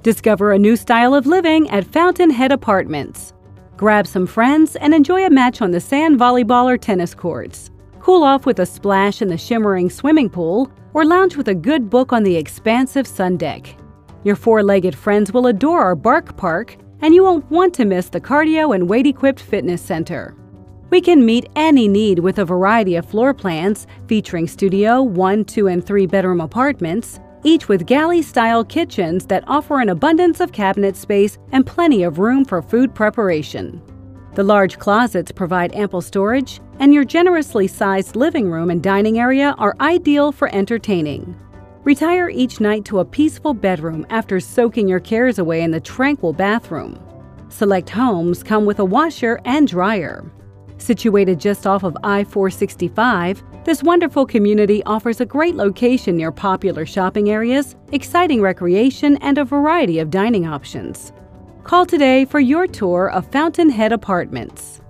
Discover a new style of living at Fountainhead Apartments. Grab some friends and enjoy a match on the sand volleyball or tennis courts. Cool off with a splash in the shimmering swimming pool, or lounge with a good book on the expansive sun deck. Your four-legged friends will adore our Bark Park, and you won't want to miss the cardio and weight-equipped fitness center. We can meet any need with a variety of floor plans featuring studio, 1, 2, and 3 bedroom apartments, each with galley-style kitchens that offer an abundance of cabinet space and plenty of room for food preparation. The large closets provide ample storage, and your generously sized living room and dining area are ideal for entertaining. Retire each night to a peaceful bedroom after soaking your cares away in the tranquil bathroom. Select homes come with a washer and dryer. Situated just off of I-465, this wonderful community offers a great location near popular shopping areas, exciting recreation, and a variety of dining options. Call today for your tour of Fountainhead Apartments.